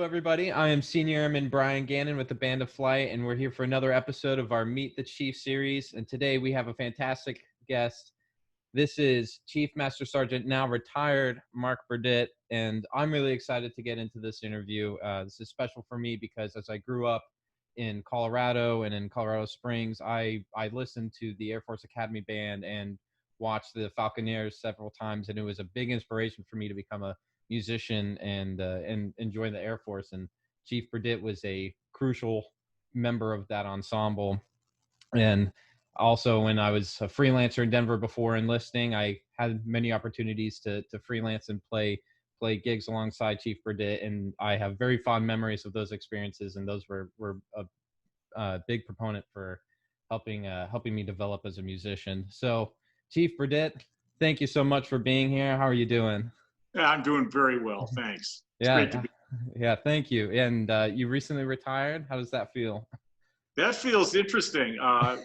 everybody. I am Senior Airman Brian Gannon with the Band of Flight, and we're here for another episode of our Meet the Chief series. And today we have a fantastic guest. This is Chief Master Sergeant, now retired, Mark Burditt, and I'm really excited to get into this interview. This is special for me because as I grew up in Colorado and in Colorado Springs, I listened to the Air Force Academy Band and watched the Falconeers several times, and it was a big inspiration for me to become a musician and join the Air Force. And Chief Burditt was a crucial member of that ensemble. And also, when I was a freelancer in Denver before enlisting, I had many opportunities to freelance and play gigs alongside Chief Burditt, and I have very fond memories of those experiences. And those were a big proponent for helping me develop as a musician. So, Chief Burditt, thank you so much for being here. How are you doing? Yeah, I'm doing very well, thanks. It's Yeah, great to be. Yeah, thank you. And you recently retired. How does that feel? That feels interesting.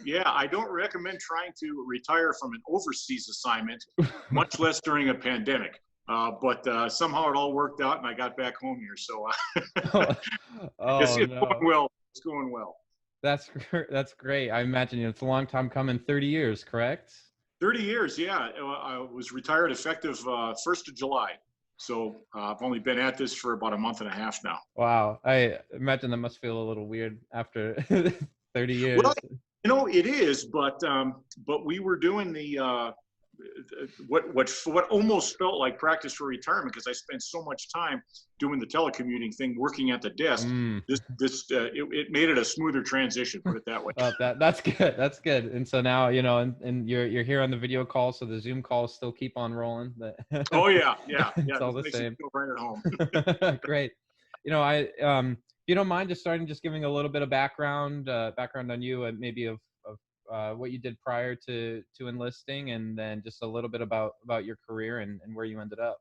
Yeah, I don't recommend trying to retire from an overseas assignment, much less during a pandemic. But somehow it all worked out, and I got back home here. So it's No. going well. It's going well. That's great. I imagine it's a long time coming. 30 years, correct? 30 years, yeah. I was retired effective 1st of July. So I've only been at this for about a month and a half now. Wow. I imagine that must feel a little weird after 30 years. Well, it is, but we were doing what almost felt like practice for retirement, because I spent so much time doing the telecommuting thing, working at the desk. It made it a smoother transition, put it that way. That's good. That's good. And so now, and you're here on the video call, so the Zoom calls still keep on rolling. Oh yeah. It's all the same. Feel right at home. Great. If you don't mind just giving a little bit of background on you, and maybe of what you did prior to enlisting, and then just a little bit about your career and where you ended up.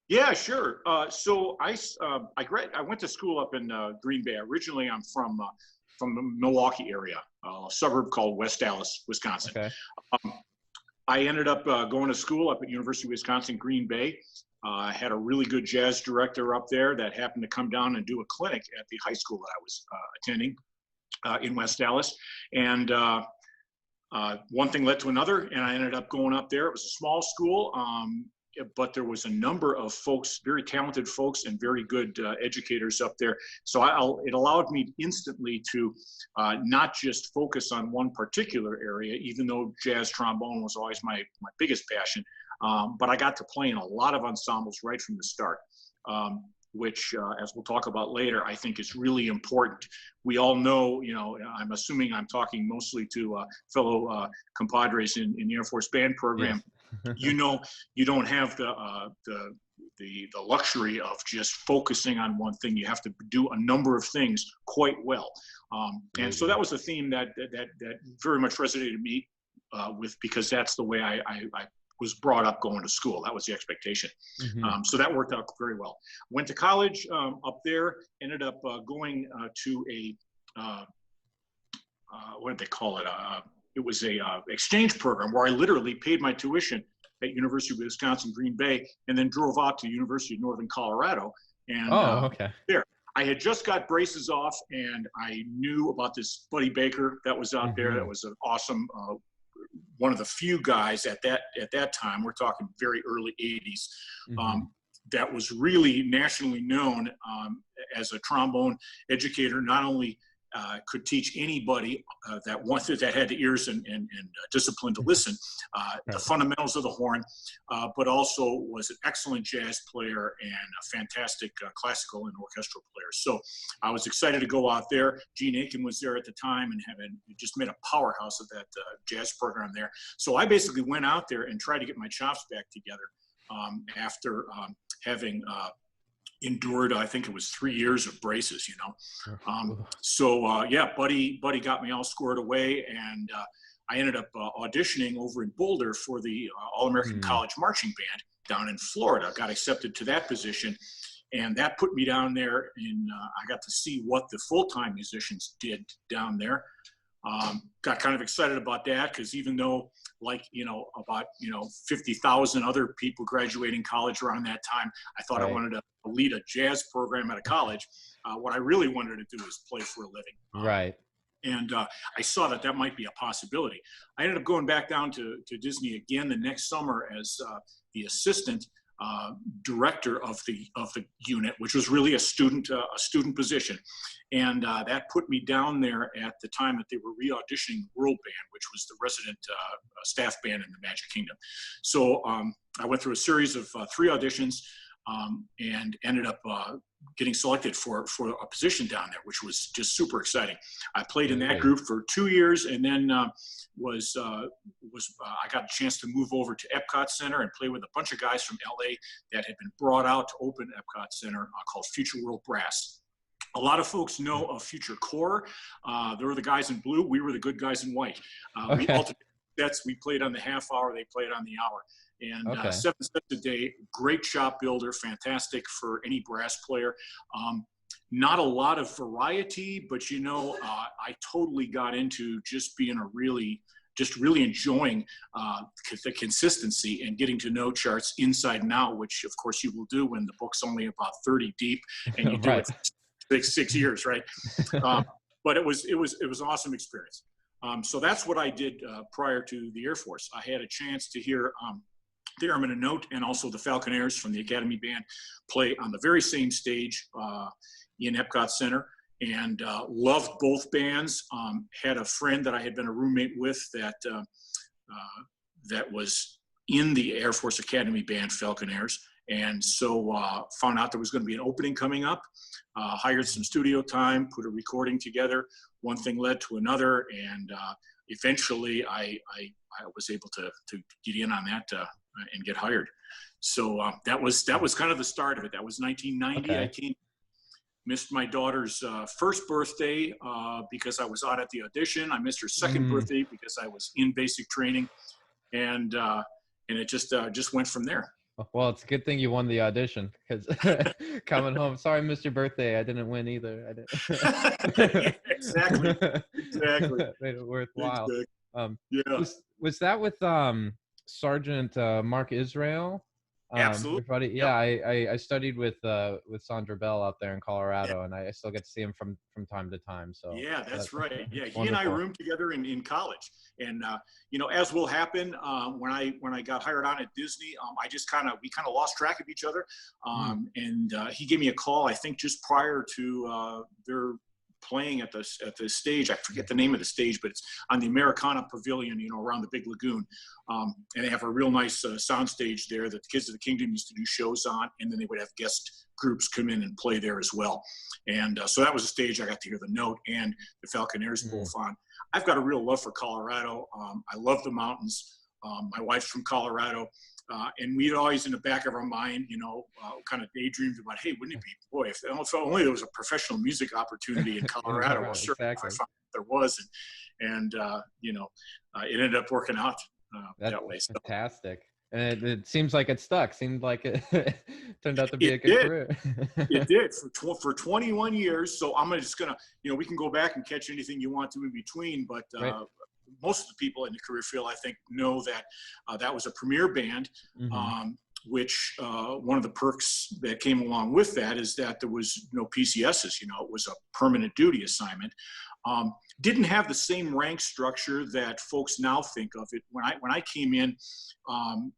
Yeah, sure. So I went to school up in Green Bay. Originally, I'm from the Milwaukee area, a suburb called West Dallas, Wisconsin. Okay. I ended up going to school up at University of Wisconsin, Green Bay. I had a really good jazz director up there that happened to come down and do a clinic at the high school that I was attending in West Dallas. And one thing led to another, and I ended up going up there. It was a small school, but there was a number of folks, very talented folks and very good educators up there. So it allowed me instantly to not just focus on one particular area, even though jazz trombone was always my biggest passion, but I got to play in a lot of ensembles right from the start. Which, as we'll talk about later, I think is really important. We all know, I'm assuming I'm talking mostly to fellow compadres in the Air Force Band program. Yes. You don't have the luxury of just focusing on one thing. You have to do a number of things quite well. And so that was a theme that very much resonated me because that's the way I was brought up going to school. That was the expectation. Mm-hmm. So that worked out very well. Went to college up there, ended up going to a, what did they call it? It was a exchange program where I literally paid my tuition at University of Wisconsin, Green Bay, and then drove out to University of Northern Colorado. And okay. There. I had just got braces off, and I knew about this Buddy Baker that was out there. That was an awesome, one of the few guys at that time, we're talking very early 80s, that was really nationally known as a trombone educator. Not only could teach anybody that had the ears and discipline to listen the fundamentals of the horn, but also was an excellent jazz player and a fantastic classical and orchestral player. So I was excited to go out there. Gene Aiken was there at the time and just made a powerhouse of that jazz program there. So I basically went out there and tried to get my chops back together after having endured, I think it was 3 years of braces, Buddy got me all squared away, and I ended up auditioning over in Boulder for the All-American College Marching Band down in Florida. Got accepted to that position, and that put me down there I got to see what the full-time musicians did down there. Got kind of excited about that because even though about 50,000 other people graduating college around that time, I thought I Right. wanted to lead a jazz program at a college. What I really wanted to do is play for a living. Right. And I saw that might be a possibility. I ended up going back down to Disney again the next summer as the assistant director of the unit, which was really a student position, and that put me down there at the time that they were re-auditioning World Band, which was the resident staff band in the Magic Kingdom. So I went through a series of 3 auditions and ended up getting selected for a position down there, which was just super exciting. I played in that group for 2 years, and then I got a chance to move over to Epcot Center and play with a bunch of guys from LA that had been brought out to open Epcot Center called Future World Brass. A lot of folks know of Future Core. They were the guys in blue. We were the good guys in white. We alternated sets. We played on the half hour. They played on the hour. And 7 sets a day, great shop builder, fantastic for any brass player. Not a lot of variety, but I totally got into just being really enjoying the consistency and getting to know charts inside and out, which of course you will do when the book's only about 30 deep and you do it for 6 years, right? But it was an awesome experience. So that's what I did prior to the Air Force. I had a chance to hear the Airmen a Note and also the Falconeers from the Academy Band play on the very same stage in Epcot Center, and loved both bands. Had a friend that I had been a roommate with that was in the Air Force Academy Band, Falconeers, and so found out there was going to be an opening coming up. Hired some studio time, put a recording together. One thing led to another, and eventually I was able to get in on that and get hired. So that was kind of the start of it. That was 1990. I came, missed my daughter's first birthday because I was out at the audition. I missed her second birthday because I was in basic training, and it just went from there. Well, it's a good thing you won the audition, because coming home, sorry, I missed your birthday. I didn't win either. I didn't. Exactly. Made it worthwhile. Yeah. Was that with Sergeant Mark Israel? Absolutely. Buddy? Yeah, I studied with Sandra Bell out there in Colorado, and I still get to see him from time to time. So yeah, that's right. Yeah, he wonderful. and I roomed together in college, and as will happen when I got hired on at Disney, we kind of lost track of each other, and he gave me a call, I think just prior to their playing at the stage. I forget the name of the stage, but it's on the Americana Pavilion, around the Big Lagoon. And they have a real nice sound stage there that the Kids of the Kingdom used to do shows on, and then they would have guest groups come in and play there as well. And so that was a stage I got to hear the Note and the Falconeers both on. I've got a real love for Colorado. I love the mountains. My wife's from Colorado. And we'd always, in the back of our mind, kind of daydreamed about, hey, wouldn't it be, boy, if only there was a professional music opportunity in Colorado. Well, sure, I found there was, and it ended up working out that way. So. Fantastic. And it seems like it stuck. Seemed like it turned out to be a good career. It did for 21 years. So I'm just gonna, we can go back and catch anything you want to in between, but. Right. Most of the people in the career field, I think, know that that was a premier band, which one of the perks that came along with that is that there was no PCSs. It was a permanent duty assignment. Didn't have the same rank structure that folks now think of it. When I came in,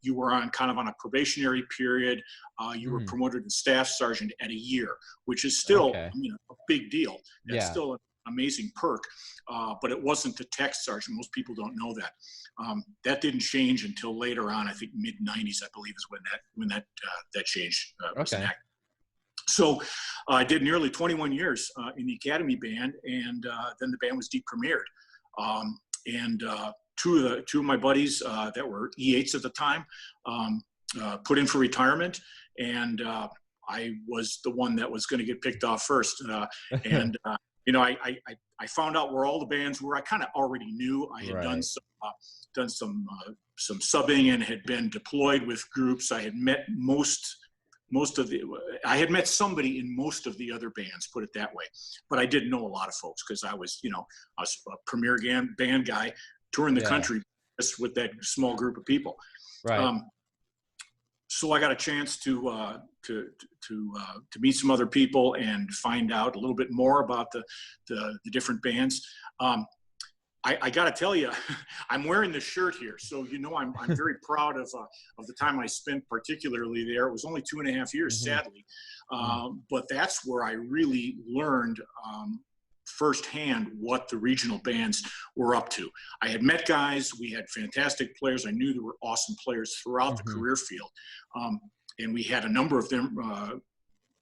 you were on a probationary period. You were promoted to staff sergeant at a year, which is still a big deal. That's still an amazing perk, but it wasn't the tech sergeant. Most people don't know that. That didn't change until later on. I think mid '90s, I believe, is when that changed. Was enacted. So I did nearly 21 years in the Academy Band, and then the band was depremiered. And two of my buddies that were E8s at the time put in for retirement, and I was the one that was going to get picked off first. I found out where all the bands were. I kind of already knew. I had done some subbing and had been deployed with groups. I had met most I had met somebody in most of the other bands, put it that way, but I didn't know a lot of folks because I was a premier band guy touring the country just with that small group of people. Right. So I got a chance to meet some other people and find out a little bit more about the different bands. I got to tell you, I'm wearing the shirt here, so I'm very proud of the time I spent, particularly there. It was only 2.5 years, sadly, but that's where I really learned firsthand what the regional bands were up to. I had met guys, we had fantastic players. I knew there were awesome players throughout the career field, and we had a number of them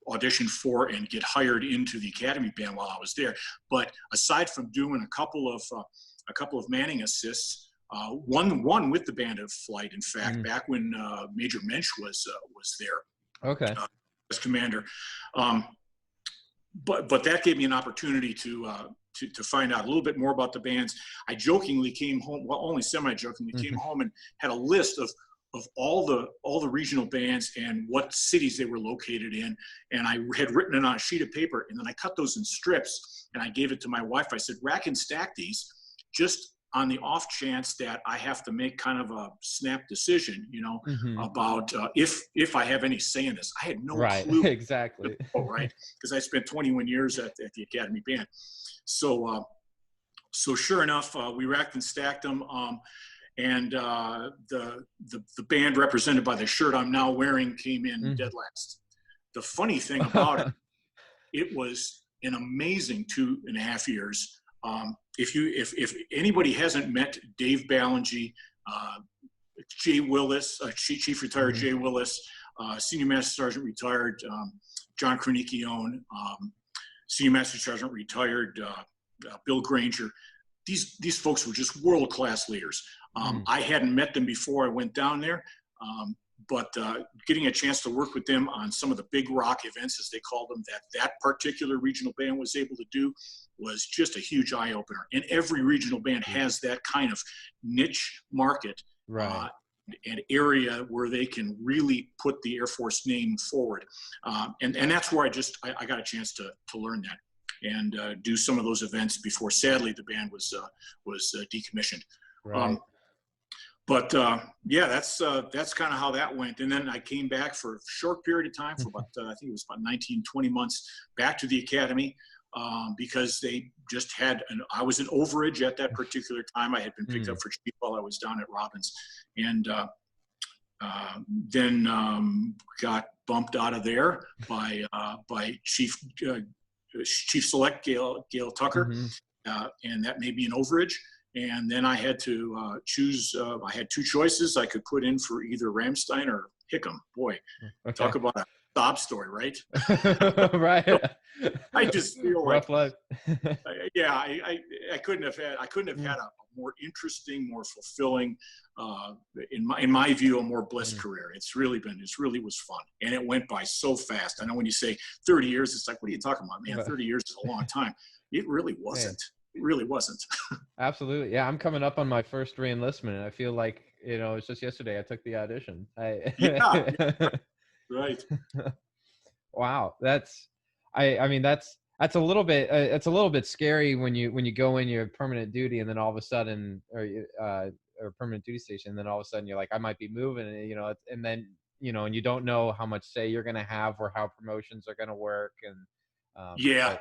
audition for and get hired into the Academy band while I was there. But aside from doing a couple of manning assists, one with the Band of Flight, in fact, back when Major Mensch was there. Okay. As commander. But that gave me an opportunity to find out a little bit more about the bands. I jokingly came home, well, only semi-jokingly, came home and had a list of all the regional bands and what cities they were located in. And I had written it on a sheet of paper, and then I cut those in strips and I gave it to my wife. I said, rack and stack these just on the off chance that I have to make kind of a snap decision, about if I have any say in this. I had no clue. Exactly. Oh, right. Because I spent 21 years at the Academy band. So sure enough, we racked and stacked them. And the band represented by the shirt I'm now wearing came in dead last. The funny thing about it, it was an amazing 2.5 years. If anybody hasn't met Dave Ballingy, Jay Willis, Chief Retired Jay Willis, Senior Master Sergeant Retired John Kroenke-Owen, Senior Master Sergeant Retired Bill Granger, these folks were just world-class leaders. I hadn't met them before I went down there, but getting a chance to work with them on some of the big rock events, as they called them, that particular regional band was able to do was just a huge eye-opener. And every regional band has that kind of niche market, right, an area where they can really put the Air Force name forward. And that's where I got a chance to learn that and do some of those events before, sadly, the band was decommissioned. right. But yeah, that's kind of how that went. And then I came back for a short period of time, for about I think it was about 19, 20 months, back to the Academy, because they just had I was in overage at that particular time. I had been picked up for chief while I was down at Robbins, and then got bumped out of there by Chief Select Gail Tucker, and that made me an overage. And then I had to choose. I had two choices. I could put in for either Ramstein or Hickam. Boy, talk about a sob story, right? Right. So I just feel rough like, life. yeah, I couldn't have had a more interesting, more fulfilling, in my view, a more blessed career. It really was fun, and it went by so fast. I know when you say 30 years, it's like, what are you talking about, man? 30 years is a long time. It really wasn't. Man. It really wasn't. Absolutely. Yeah, I'm coming up on my first re-enlistment, and I feel like, it's just yesterday I took the audition. Yeah. Right. Wow. I mean, that's a little bit, it's a little bit scary when you go in your permanent duty, and then all of a sudden, or permanent duty station, and then all of a sudden you're like, I might be moving, and then, and you don't know how much say you're going to have or how promotions are going to work. And yeah.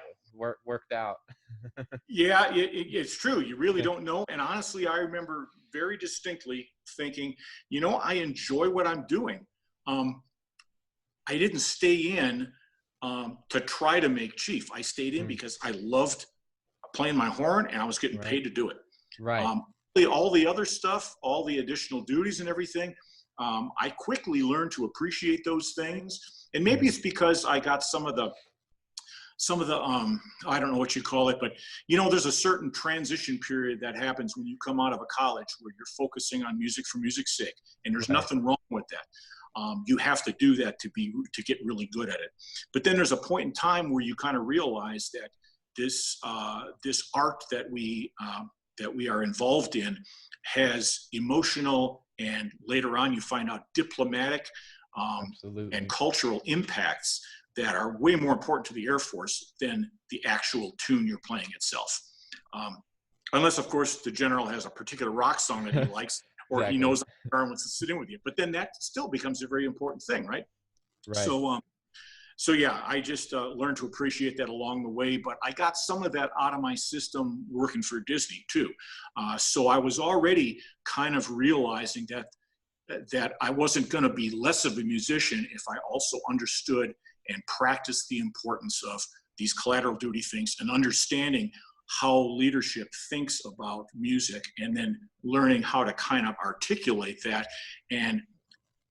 Worked out. Yeah, it's true. You really don't know. And honestly, I remember very distinctly thinking, I enjoy what I'm doing. I didn't stay in to try to make chief. I stayed in because I loved playing my horn, and I was getting paid to do it. Right. All the other stuff, all the additional duties and everything, I quickly learned to appreciate those things. And maybe it's because I got some of the I don't know what you call it, but there's a certain transition period that happens when you come out of a college where you're focusing on music for music's sake, and there's nothing wrong with that. You have to do that to get really good at it. But then there's a point in time where you kind of realize that this art that we are involved in has emotional, and later on you find out diplomatic Absolutely. and cultural impacts that are way more important to the Air Force than the actual tune you're playing itself. Unless, of course, the general has a particular rock song that he likes, or he Exactly. knows the guitar wants to sit in with you. But then that still becomes a very important thing, right? Right. So yeah, I just learned to appreciate that along the way. But I got some of that out of my system working for Disney too. So I was already kind of realizing that I wasn't going to be less of a musician if I also understood and practiced the importance of these collateral duty things and understanding how leadership thinks about music, and then learning how to kind of articulate that and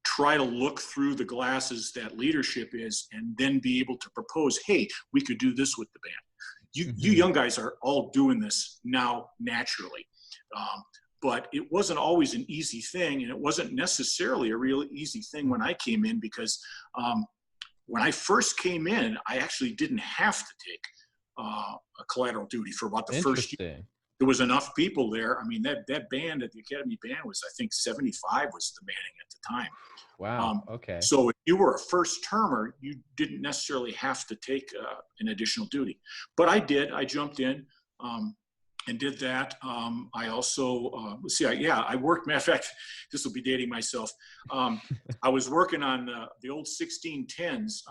try to look through the glasses that leadership is, and then be able to propose, hey, we could do this with the band. You young guys are all doing this now naturally. But it wasn't always an easy thing, and it wasn't necessarily a real easy thing when I came in, because when I first came in, I actually didn't have to take a collateral duty for about the first year. There was enough people there. I mean, that band at the Academy Band was, I think, 75 was the manning at the time. Wow. Okay. So if you were a first termer, you didn't necessarily have to take an additional duty. But I did. I jumped in and did that. I also, I worked, matter of fact, this will be dating myself. I was working on the old 1610s,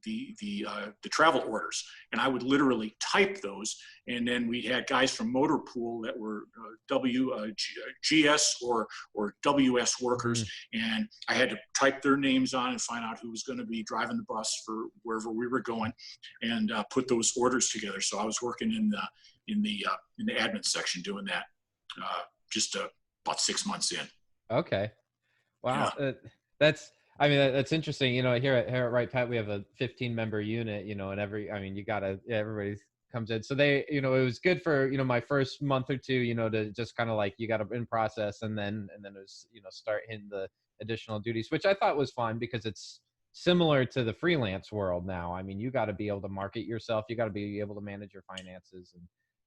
the travel orders, and I would literally type those, and then we had guys from Motor Pool that were GS or WS workers, and I had to type their names on and find out who was going to be driving the bus for wherever we were going, and put those orders together. So I was working in the admin section doing that, just about 6 months in. Okay. Wow. Yeah. That's interesting. Here at Right Pat, we have a 15-member unit, and everybody comes in. So they, it was good for, my first month or two, to just kind of like, you got to in process, and then it was, start hitting the additional duties, which I thought was fun because it's similar to the freelance world now. I mean, you got to be able to market yourself. You got to be able to manage your finances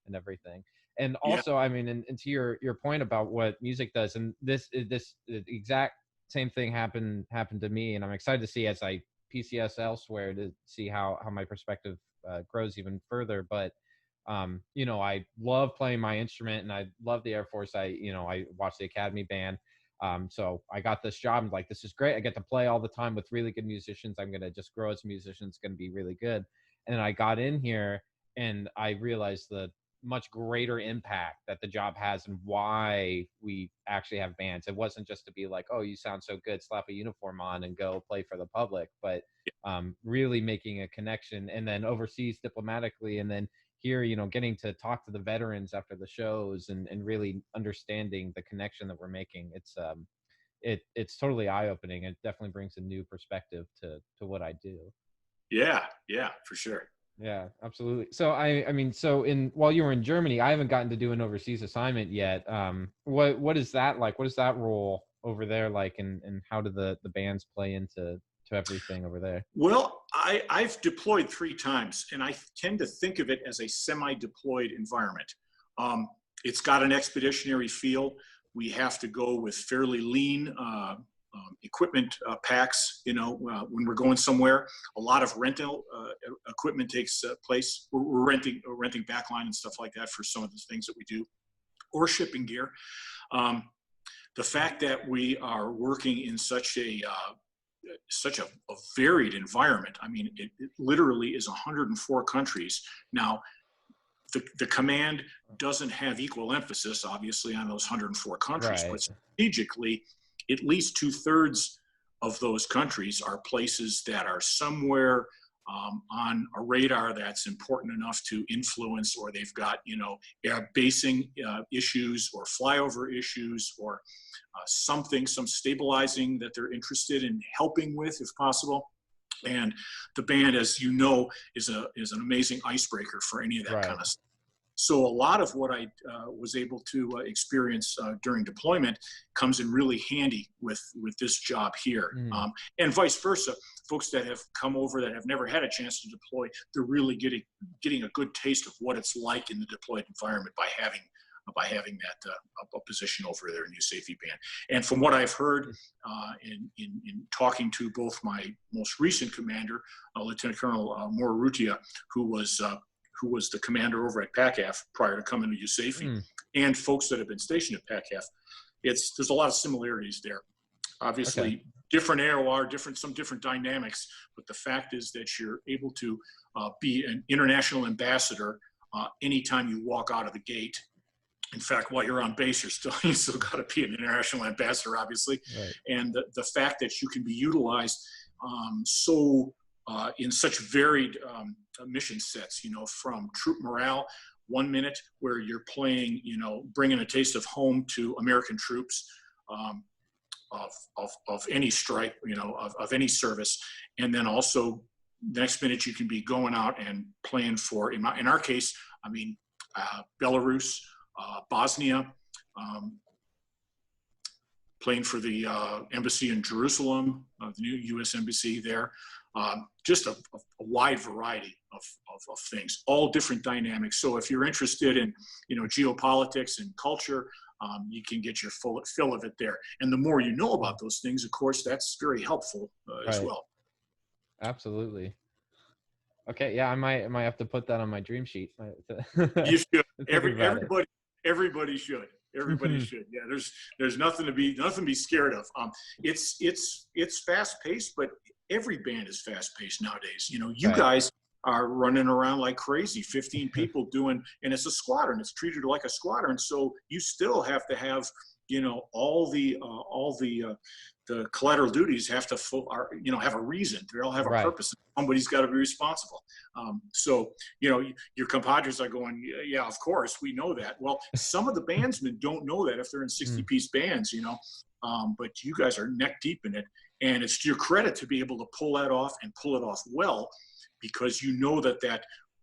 and everything. And also, yeah. And to your point about what music does, and this exact same thing happened to me, and I'm excited to see as I PCS elsewhere to see how my perspective grows even further. But I love playing my instrument, and I love the Air Force. I watched the Academy Band, so I got this job. And like, this is great. I get to play all the time with really good musicians. I'm gonna just grow as a musician. It's gonna be really good. And then I got in here, and I realized the much greater impact that the job has and why we actually have bands. It wasn't just to be like, oh, you sound so good, slap a uniform on and go play for the public, but really making a connection, and then overseas diplomatically, and then here, getting to talk to the veterans after the shows and really understanding the connection that we're making. It's totally eye-opening. It definitely brings a new perspective to what I do. Yeah, for sure. Yeah, absolutely. So so while you were in Germany, I haven't gotten to do an overseas assignment yet. What is that like? What is that role over there like, and how do the bands play into everything over there? Well, I've deployed 3 times, and I tend to think of it as a semi-deployed environment. It's got an expeditionary feel. We have to go with fairly lean equipment packs, when we're going somewhere. A lot of rental equipment takes place. We're renting backline and stuff like that for some of the things that we do, or shipping gear. The fact that we are working in such a varied environment. I mean, it literally is 104 countries. Now, the command doesn't have equal emphasis, obviously, on those 104 countries, right. But strategically, at least 2/3 of those countries are places that are somewhere on a radar that's important enough to influence, or they've got, basing issues or flyover issues, or some stabilizing that they're interested in helping with, if possible. And the band, as you know, is an amazing icebreaker for any of that kind of stuff. So a lot of what I was able to experience during deployment comes in really handy with this job here. And vice versa. Folks that have come over that have never had a chance to deploy, they're really getting a good taste of what it's like in the deployed environment by having by having that a position over there in USAFE band. And from what I've heard in talking to both my most recent commander, Lieutenant Colonel Morarutia, who was the commander over at PACAF prior to coming to USAFE, and folks that have been stationed at PACAF, there's a lot of similarities there. Obviously, different AOR, some different dynamics, but the fact is that you're able to be an international ambassador anytime you walk out of the gate. In fact, while you're on base, you still got to be an international ambassador, obviously. Right. And the fact that you can be utilized in such varied mission sets, from troop morale, 1 minute where you're playing, bringing a taste of home to American troops, of any stripe, of any service. And then also next minute you can be going out and playing for, in our case, Belarus, Bosnia, playing for the embassy in Jerusalem, the new U.S. embassy there. Just a wide variety of things, all different dynamics. So if you're interested in, geopolitics and culture, you can get your full fill of it there. And the more you know about those things, of course, that's very helpful as well. Absolutely. Okay, yeah, I might have to put that on my dream sheet. You should. Everybody should. Everybody should. Yeah, there's nothing to be scared of. It's fast paced, but every band is fast paced nowadays. You guys are running around like crazy, 15 people doing, and it's a squadron. It's treated like a squadron. So you still have to have, all the collateral duties have to have a reason. They all have a purpose. Somebody's got to be responsible. So, your compadres are going, yeah, of course, we know that. Well, some of the bandsmen don't know that if they're in 60-piece bands, but you guys are neck deep in it. And it's to your credit to be able to pull that off and pull it off well, because that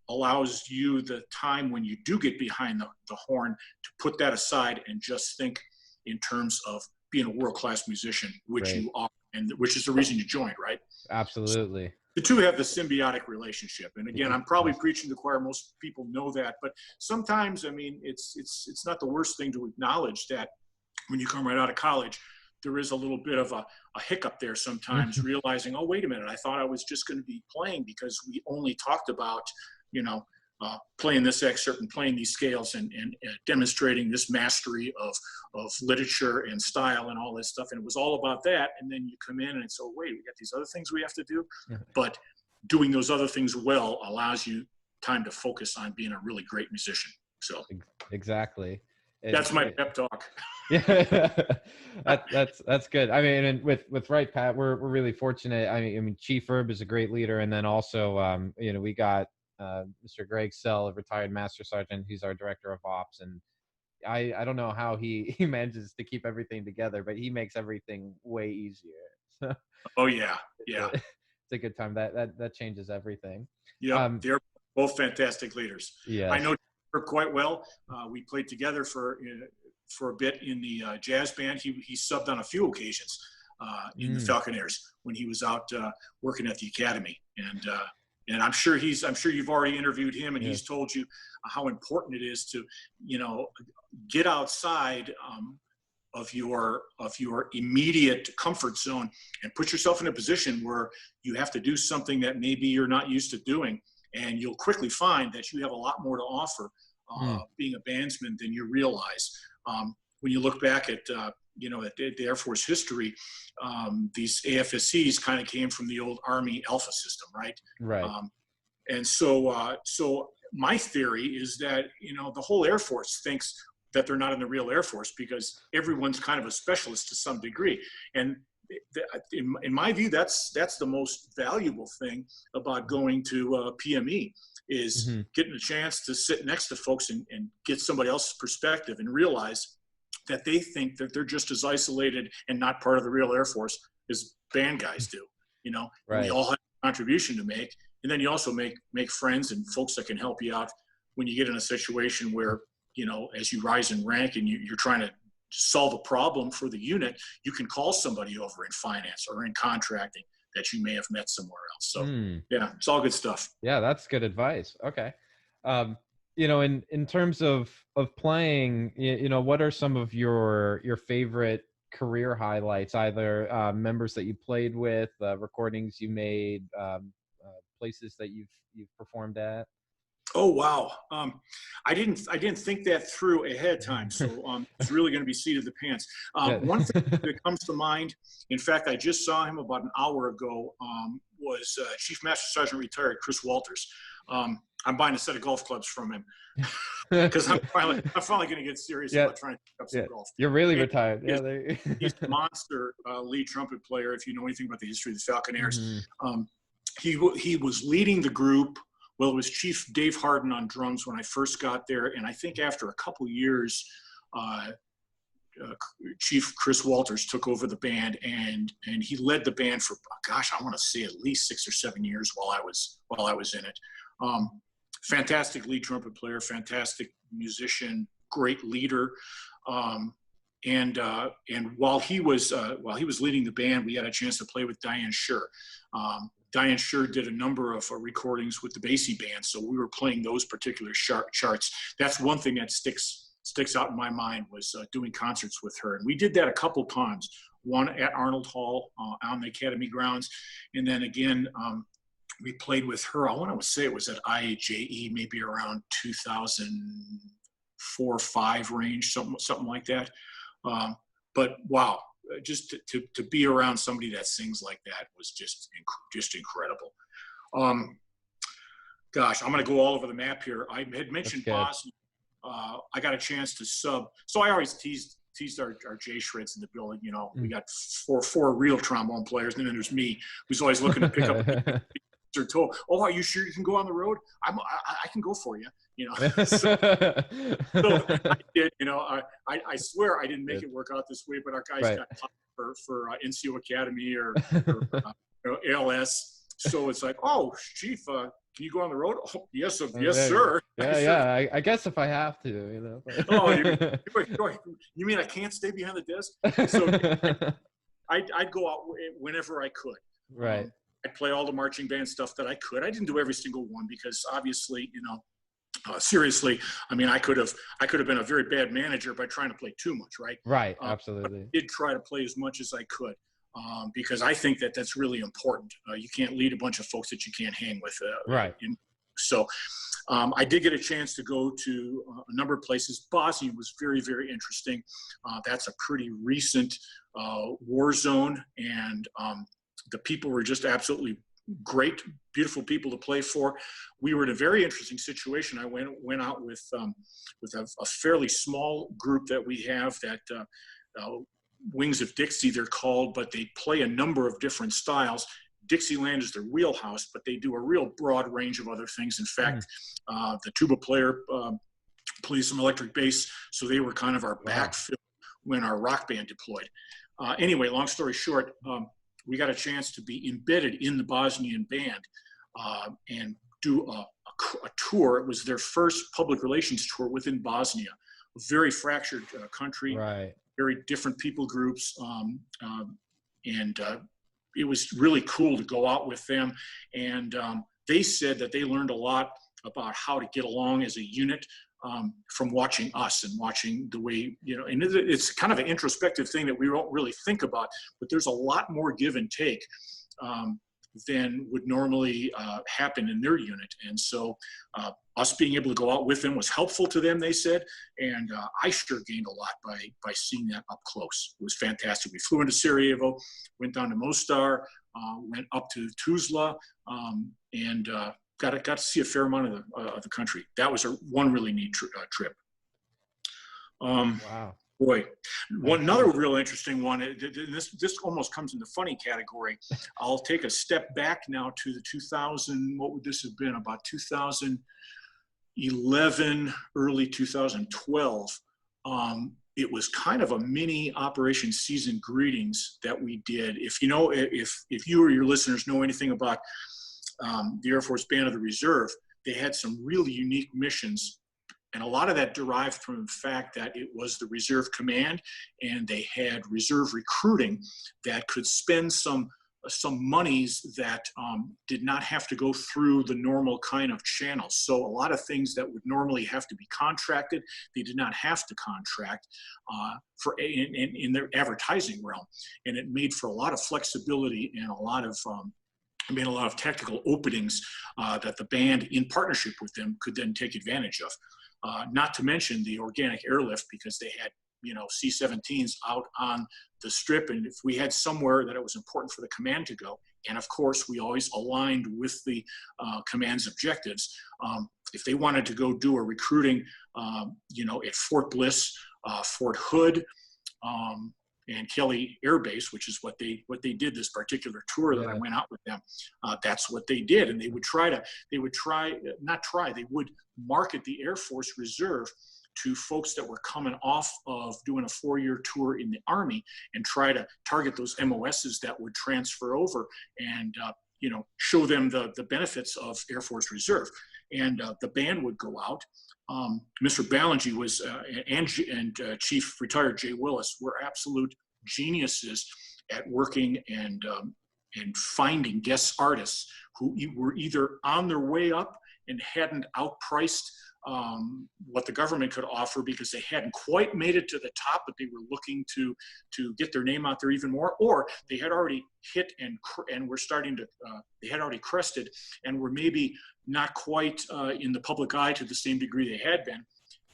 allows you the time when you do get behind the horn to put that aside and just think in terms of being a world-class musician, which you are, and which is the reason you joined, right? Absolutely. So the two have the symbiotic relationship. And again, I'm probably preaching to the choir. Most people know that, but sometimes, it's not the worst thing to acknowledge that when you come right out of college, there is a little bit of a hiccup there sometimes, realizing, oh, wait a minute, I thought I was just going to be playing because we only talked about, playing this excerpt and playing these scales and demonstrating this mastery of literature and style and all this stuff. And it was all about that. And then you come in and it's, oh, wait, we got these other things we have to do. But doing those other things well allows you time to focus on being a really great musician. So exactly. That's my pep talk. Yeah, that's good. And with Right Pat, we're really fortunate. Chief Herb is a great leader, and then also we got Mr. Greg Sell, a retired Master Sergeant. He's our director of ops, and I don't know how he manages to keep everything together, but he makes everything way easier. Oh yeah. It's a good time. That changes everything. Yeah, they're both fantastic leaders. Yeah, I know her quite well. We played together for a bit in the jazz band. He subbed on a few occasions in the Falconeers when he was out working at the academy. And I'm sure you've already interviewed him, and he's told you how important it is to, get outside of your immediate comfort zone and put yourself in a position where you have to do something that maybe you're not used to doing. And you'll quickly find that you have a lot more to offer being a bandsman than you realize. When you look back at, the Air Force history, these AFSCs kind of came from the old Army Alpha system, right? Right. And so my theory is that, the whole Air Force thinks that they're not in the real Air Force because everyone's kind of a specialist to some degree. And in my view, that's the most valuable thing about going to PME is getting a chance to sit next to folks and get somebody else's perspective and realize that they think that they're just as isolated and not part of the real Air Force as band guys do. Right. We all have a contribution to make. And then you also make friends and folks that can help you out when you get in a situation where, as you rise in rank and you're trying to solve a problem for the unit, you can call somebody over in finance or in contracting that you may have met somewhere else. So yeah, it's all good stuff. Yeah, that's good advice. Okay. in terms of playing, what are some of your favorite career highlights? Either members that you played with, recordings you made, places that you've performed at. Oh wow! I didn't think that through ahead of time, so it's really going to be seat of the pants. Yeah. One thing that comes to mind, in fact, I just saw him about an hour ago. Was Chief Master Sergeant retired Chris Walters. I'm buying a set of golf clubs from him because I'm finally going to get serious about trying to pick up some golf. You're really And retired. Yeah, he's a monster lead trumpet player. If you know anything about the history of the Falconaires, he was leading the group. Well, it was Chief Dave Harden on drums when I first got there, and I think after a couple years, Chief Chris Walters took over the band, and he led the band for, gosh, I want to say at least 6 or 7 years while I was in it. Fantastic lead trumpet player, fantastic musician, great leader, and while he was leading the band, we had a chance to play with Diane Scher. Diane Scher did a number of recordings with the Basie band, so we were playing those particular charts. That's one thing that sticks out in my mind, was doing concerts with her. And we did that a couple times, one at Arnold Hall on the Academy grounds, and then again, we played with her, I want to say it was at IAJE, maybe around 2004 or 5 range, something like that. But wow, just to be around somebody that sings like that was just incredible. Gosh, I'm going to go all over the map here. I had mentioned Bosnia. I got a chance to sub. So I always teased our J shreds in the building. We got four real trombone players, and then there's me, who's always looking to pick up. Or told, oh, are you sure you can go on the road? I can go for you. So I did. I swear I didn't make it work out this way, but our guys got popped for NCO Academy or ALS. So it's like, oh, Chief, can you go on the road? Oh, yes, sir. Yeah. I guess if I have to, Oh, you mean I can't stay behind the desk? So I'd go out whenever I could. Right. I'd play all the marching band stuff that I could. I didn't do every single one because obviously, seriously, I mean, I could have been a very bad manager by trying to play too much, right? Right, absolutely. I did try to play as much as I could because I think that that's really important. You can't lead a bunch of folks that you can't hang with. Right. So I did get a chance to go to a number of places. Bosnia was very, very interesting. That's a pretty recent war zone, and the people were just absolutely great, beautiful people to play for. We were in a very interesting situation. I went out with a fairly small group that we have that Wings of Dixie, they're called, but they play a number of different styles. Dixieland is their wheelhouse, but they do a real broad range of other things. In fact, the tuba player plays some electric bass, so they were kind of our backfill when our rock band deployed. Anyway, long story short, we got a chance to be embedded in the Bosnian band and do a tour. It was their first public relations tour within Bosnia, a very fractured country, very different people groups, and it was really cool to go out with them. And they said that they learned a lot about how to get along as a unit from watching us and watching the way, and it's kind of an introspective thing that we don't really think about, but there's a lot more give and take than would normally happen in their unit. And so us being able to go out with them was helpful to them, they said, and I sure gained a lot by seeing that up close. It was fantastic. We flew into Sarajevo, went down to Mostar, went up to Tuzla, and got to see a fair amount of the country. That was one really neat trip. Wow. Boy, another real interesting one. This almost comes in the funny category. I'll take a step back now to the 2000. What would this have been? About 2011, early 2012. It was kind of a mini Operation Season Greetings that we did. If you or your listeners know anything about the Air Force Band of the Reserve, they had some really unique missions. And a lot of that derived from the fact that it was the Reserve Command, and they had reserve recruiting that could spend some some monies that did not have to go through the normal kind of channels. So a lot of things that would normally have to be contracted, they did not have to contract in their advertising realm. And it made for a lot of flexibility and a lot of technical openings that the band, in partnership with them, could then take advantage of. Not to mention the organic airlift, because they had C-17s out on the strip, and if we had somewhere that it was important for the command to go, and of course we always aligned with the command's objectives. If they wanted to go do a recruiting, at Fort Bliss, Fort Hood, and Kelly Air Base, which is what they did this particular tour that I went out with them. That's what they did, and they would market the Air Force Reserve to folks that were coming off of doing a 4-year tour in the Army, and try to target those MOSs that would transfer over and show them the benefits of Air Force Reserve. And the band would go out. Mr. Ballingy was and Chief Retired Jay Willis were absolute geniuses at working and finding guest artists who were either on their way up and hadn't outpriced what the government could offer because they hadn't quite made it to the top, but they were looking to get their name out there even more, or they had already hit and were starting to, they had already crested and were maybe not quite in the public eye to the same degree they had been,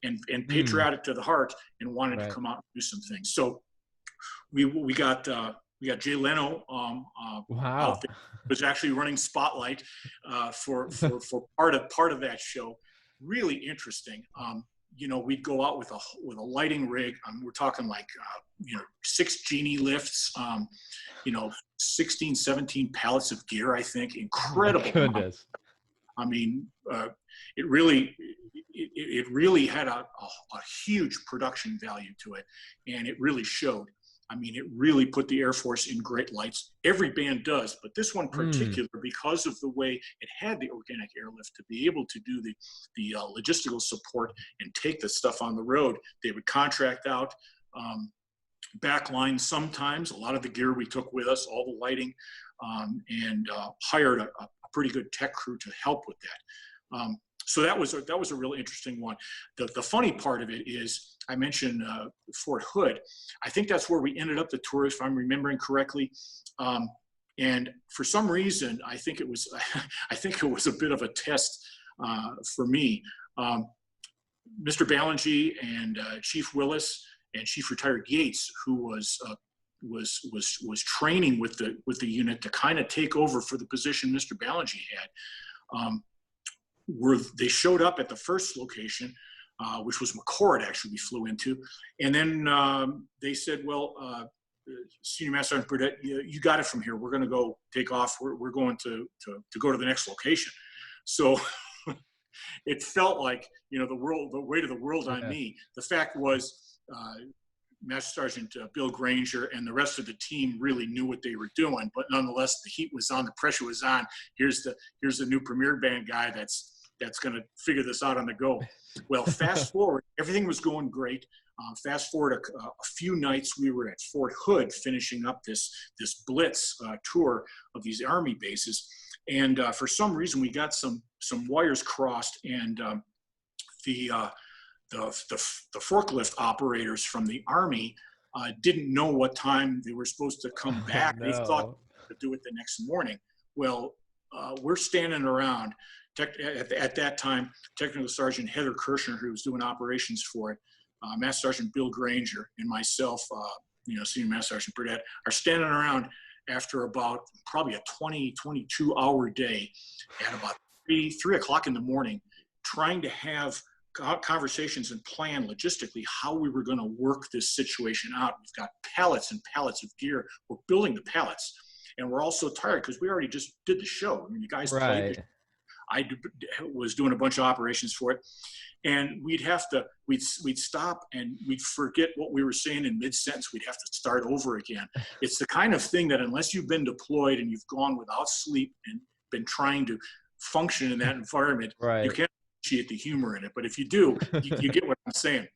and patriotic to the heart, and wanted to come out and do some things. So we got Jay Leno out there, was actually running Spotlight for part of that show. Really interesting. We'd go out with a lighting rig. We're talking like 6 genie lifts, 16, 17 pallets of gear. I think incredible. Oh, goodness. I mean, it really had a huge production value to it, and it really showed. I mean, it really put the Air Force in great lights. Every band does, but this one particular, because of the way it had the organic airlift to be able to do the logistical support and take the stuff on the road, they would contract out backline sometimes. A lot of the gear we took with us, all the lighting, and hired a pretty good tech crew to help with that. So that was a really interesting one. The funny part of it is, I mentioned Fort Hood. I think that's where we ended up the tour, if I'm remembering correctly. And for some reason, I think it was a bit of a test for me. Mr. Ballingy and Chief Willis and Chief Retired Yates, who was training with the unit to kind of take over for the position Mr. Ballingy had. They showed up at the first location, which was McCord, actually, we flew into. And then they said, well, Senior Master Sergeant Burditt, you got it from here. We're going to go take off. We're going to go to the next location. So it felt like, the weight of the world on me. The fact was, Master Sergeant Bill Granger and the rest of the team really knew what they were doing, but nonetheless, the heat was on, the pressure was on. Here's the new premier band guy that's going to figure this out on the go. Well, fast forward, everything was going great. Fast forward a few nights, we were at Fort Hood finishing up this blitz tour of these Army bases, and for some reason we got some wires crossed, and the forklift operators from the Army didn't know what time they were supposed to come back. No. They thought to do it the next morning. Well, we're standing around. At that time, Technical Sergeant Heather Kirshner, who was doing operations for it, Master Sergeant Bill Granger, and myself, Senior Master Sergeant Burditt, are standing around after about probably a 22-hour day at about 3 o'clock in the morning, trying to have conversations and plan logistically how we were going to work this situation out. We've got pallets and pallets of gear. We're building the pallets, and we're all so tired because we already just did the show. I mean, the guys played. I was doing a bunch of operations for it, and we'd stop and we'd forget what we were saying in mid-sentence. We'd have to start over again. It's the kind of thing that unless you've been deployed and you've gone without sleep and been trying to function in that environment, you can't appreciate the humor in it. But if you do, you get what I'm saying.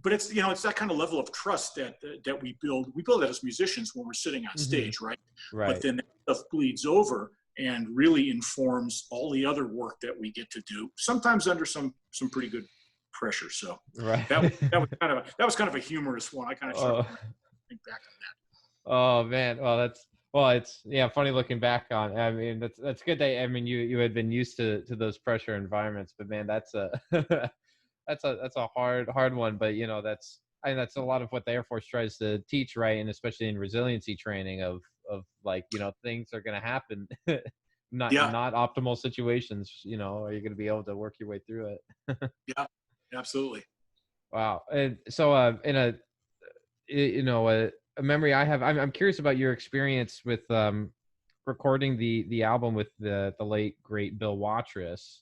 but it's, you know, it's that kind of level of trust that we build. We build that as musicians when we're sitting on stage, right? But Right. then that stuff bleeds over and really informs all the other work that we get to do. Sometimes under some pretty good pressure. So Right. that was kind of a humorous one. I kind of chuckled Oh. when I think back on that. Oh man, well, it's yeah, funny looking back on. I mean, that's good that I mean you had been used to those pressure environments, but man, that's a that's a hard one. But you know, that's a lot of what the Air Force tries to teach, right? And especially in resiliency training of like, you know, things are going to happen, Yeah, not optimal situations. You know, are you going to be able to work your way through it? yeah, absolutely. Wow. And so, in you know, a memory I have, I'm curious about your experience with recording the album with the late great Bill Watrous.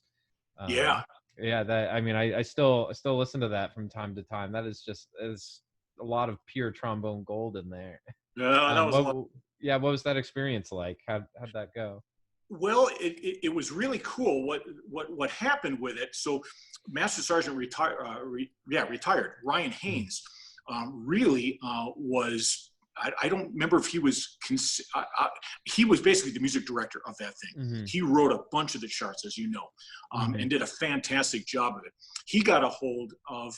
Yeah, Yeah, that I mean, I still listen to that from time to time. That is a lot of pure trombone gold in there. yeah, that was a lot. What yeah, what was that experience like? How'd that go? Well, it was really cool what happened with it. So Master Sergeant retired. Ryan Mhm. Haynes really was. I don't remember if he was. He was basically the music director of that thing. Mhm. He wrote a bunch of the charts, as you know, Mhm. and did a fantastic job of it. He got a hold of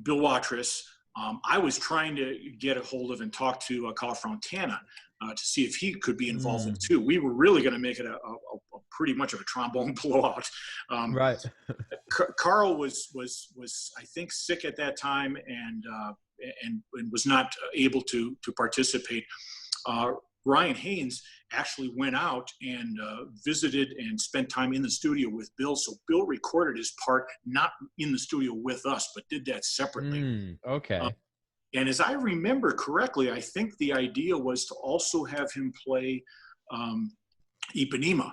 Bill Watrous. I was trying to get a hold of and talk to Carl Fontana to see if he could be involved in it Mm. too. We were really going to make it a pretty much of a trombone blowout. Um, Right. Carl was I think sick at that time and was not able to participate. Ryan Haynes actually went out and visited and spent time in the studio with Bill. So Bill recorded his part, not in the studio with us, but did that separately. Uh, Okay. and as I remember correctly, I think the idea was to also have him play um, Ipanema.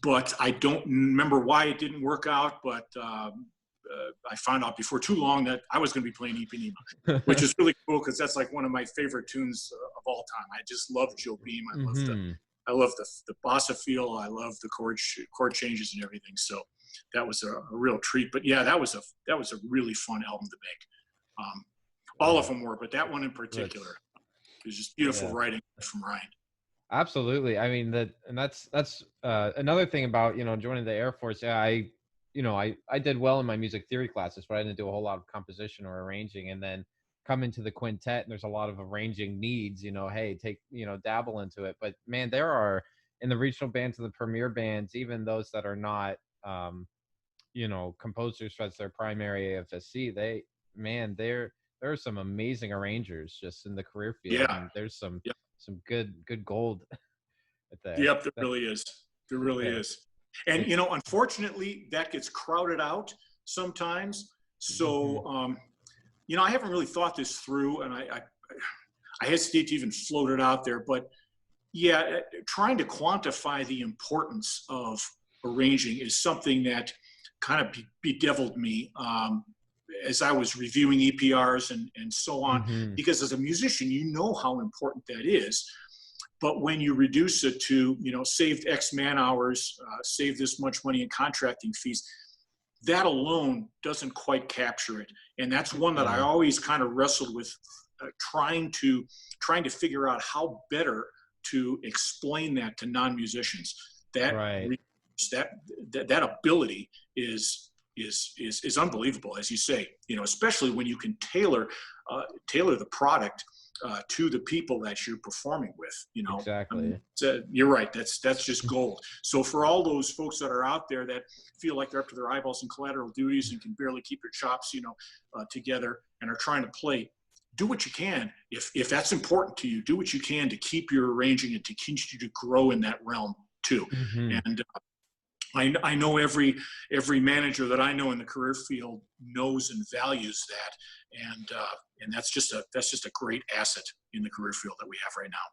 But I don't remember why it didn't work out. But I found out before too long that I was going to be playing Ipanema, which is really cool because that's like one of my favorite tunes of all time. I just love Joe Beam. Mhm. I love the bossa feel. I love the chord changes and everything. So that was a real treat. But yeah, that was a really fun album to make. All of Yeah. them were, but that one in particular, That's it was just beautiful yeah. writing from Ryan. Absolutely. I mean that's another thing about, you know, joining the Air Force. Yeah, I did well in my music theory classes, but I didn't do a whole lot of composition or arranging. And then come into the quintet and there's a lot of arranging needs, you know, hey, take, you know, dabble into it. But man, there are in the regional bands and the premier bands, even those that are not you know, composers as their primary AFSC, there are some amazing arrangers just in the career field, Yeah. and there's Yep. some good gold there. Yep. There really is. There really Yeah. is. And, It's unfortunately, that gets crowded out sometimes. mhm. So, I haven't really thought this through, and I hesitate to even float it out there. But yeah, trying to quantify the importance of arranging is something that kind of bedeviled me as I was reviewing EPRs and so on. Mhm. Because as a musician, you know how important that is. But when you reduce it to, saved X man hours, save this much money in contracting fees, that alone doesn't quite capture it. And that's one that I Yeah. always kind of wrestled with, trying to figure out how better to explain that to non-musicians. That Right. that that ability is unbelievable, as you say. Especially when you can tailor the product to the people that you're performing with. I mean, Exactly. you're right. That's just gold. So for all those folks that are out there that feel like they're up to their eyeballs in collateral duties and can barely keep their chops, together and are trying to play, do what you can. If that's important to you, do what you can to keep your arranging and to continue to grow in that realm too. Mhm. And I know every manager that I know in the career field knows and values that, and that's just a great asset in the career field that we have right now.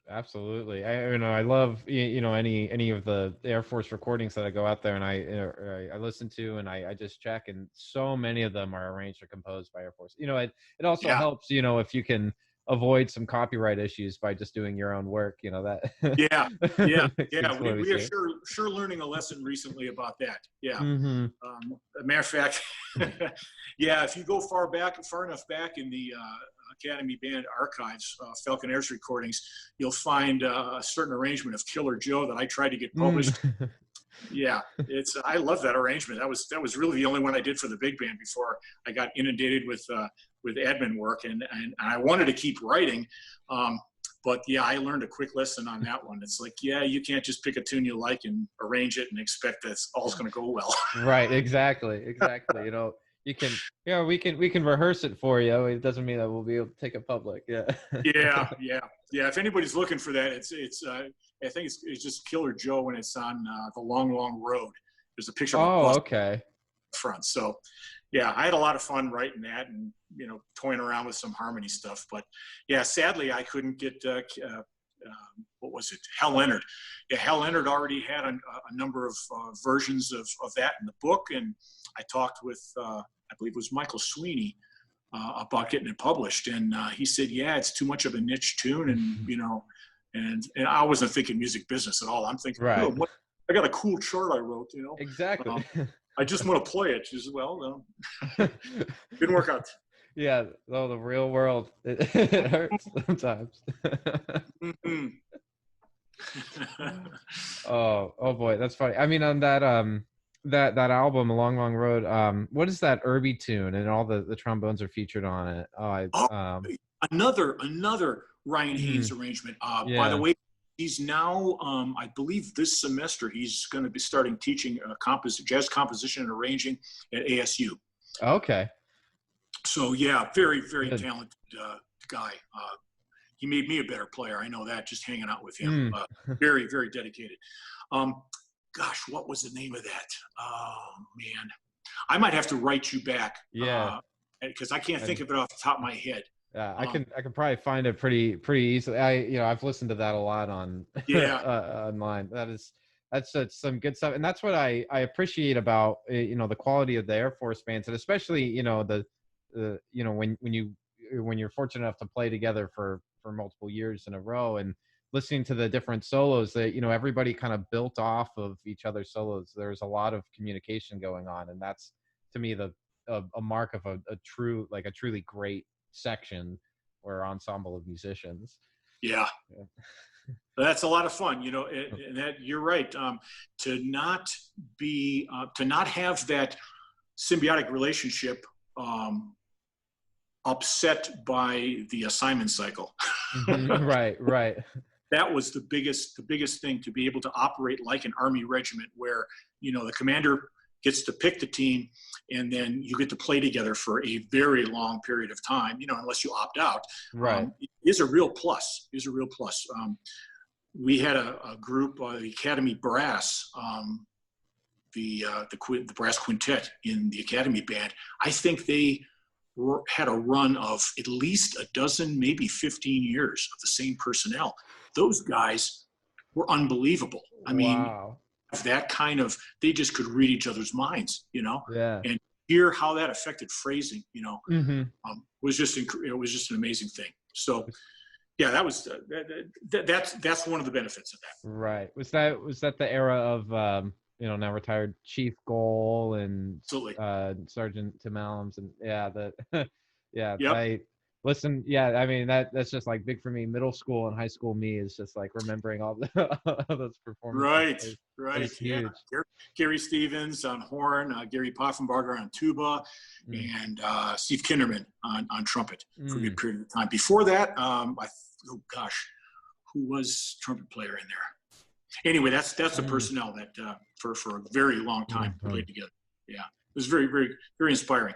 Absolutely. I love any of the Air Force recordings that I go out there and I listen to and I just check, and so many of them are arranged or composed by Air Force. It also Yeah, helps, if you can avoid some copyright issues by just doing your own work. You know, that Yeah, yeah, makes yeah. things flow We are easier. sure learning a lesson recently about that. Yeah. Mm-hmm. A matter of fact, yeah. If you go far enough back in the Academy Band archives, Falcon Airs recordings, you'll find a certain arrangement of Killer Joe that I tried to get published. Mm. Yeah, I love that arrangement. That was really the only one I did for the big band before I got inundated with admin work, and I wanted to keep writing. But yeah, I learned a quick lesson on that one. It's like, yeah, you can't just pick a tune you like and arrange it and expect that's all's going to go well. Right, exactly. You know, we can rehearse it for you. It doesn't mean that we'll be able to take it public. Yeah. Yeah. If anybody's looking for that, I think it's just Killer Joe, and it's on the Long Road. There's a picture of a Oh, bus okay. front. So yeah, I had a lot of fun writing that and, toying around with some harmony stuff. But yeah, sadly I couldn't get, what was it? Hal Leonard. Yeah, Hal Leonard already had a number of versions of that in the book. And I talked with, I believe it was Michael Sweeney, about getting it published. And he said, yeah, it's too much of a niche tune. And, and I wasn't thinking music business at all. I'm thinking, Right. I got a cool chart I wrote, Exactly. I just want to play it. She said, well, didn't work out. Yeah. Oh, the real world. It hurts sometimes. Mm-hmm. Oh boy, that's funny. I mean, on that that album, A Long Road, what is that Irby tune? And all the trombones are featured on it. Another Ryan Haynes Mhm. arrangement. Yeah. By the way, he's now, I believe this semester, he's going to be starting teaching jazz composition and arranging at ASU. Okay. So yeah, very, very Good. talented guy. He made me a better player. I know that just hanging out with him. Very, very dedicated. Gosh, what was the name of that? Oh man, I might have to write you back. Yeah. Because I can't think of it off the top of my head. I can probably find it pretty easily. I've listened to that a lot on online. That's some good stuff, and that's what I appreciate about the quality of the Air Force bands, and especially when you're fortunate enough to play together for multiple years in a row, and listening to the different solos that everybody kind of built off of each other's solos. There's a lot of communication going on, and that's to me a mark of a truly great section or ensemble of musicians. Yeah. That's a lot of fun, and that you're right. To not have that symbiotic relationship upset by the assignment cycle. Right. That was the biggest thing, to be able to operate like an Army regiment, where the commander gets to pick the team, and then you get to play together for a very long period of time, unless you opt out. Right. Is a real plus. We had a group, the Academy Brass, the brass quintet in the Academy Band. I think they had a run of at least a dozen, maybe 15 years of the same personnel. Those guys were unbelievable. I mean, that kind of, they just could read each other's minds, Yeah. and hear how that affected phrasing, was just it was just an amazing thing. So yeah, that was that's one of the benefits of that. Right. Was that the era of now retired Chief Goal and Absolutely. Sergeant Tim Allums, and yeah, Yep. I mean that's just like big for me. Middle school and high school me is just like remembering all those performances. Right. Huge. Yeah. Gary Stevens on horn, Gary Poffenbarger on tuba, and Steve Kinderman on trumpet for a good period of time. Before that, who was trumpet player in there? Anyway, that's the personnel that for a very long time played together. Yeah, it was very, very, very inspiring.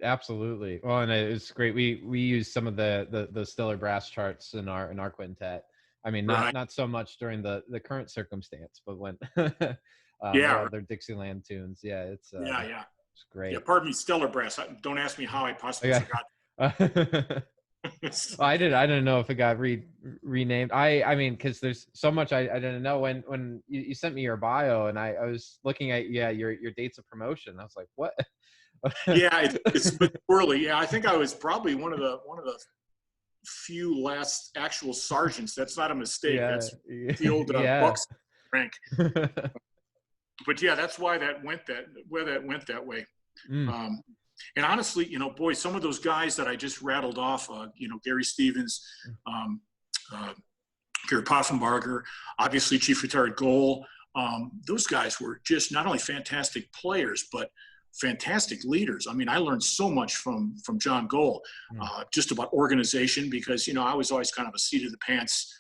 Absolutely. Well, and it's great. We use some of the stellar brass charts in our quintet. I mean, not so much during the current circumstance, but when their Dixieland tunes. Yeah, it's great. Yeah, pardon me, stellar brass. Don't ask me how I possibly forgot. I didn't know if it got renamed. I mean, because there's so much I didn't know. When you sent me your bio, and I was looking at your dates of promotion, I was like, what? Yeah, it's early. Yeah, I think I was probably one of the few last actual sergeants. That's not a mistake. Yeah. That's the old Yeah. Bucks rank. But yeah, that's why that went that way. Mm. And honestly, boy, some of those guys that I just rattled off, Gary Stevens, Gary Poffenbarger, obviously Chief Retired Goal. Those guys were just not only fantastic players, but fantastic leaders. I mean, I learned so much from John Goal, just about organization, because, I was always kind of a seat of the pants,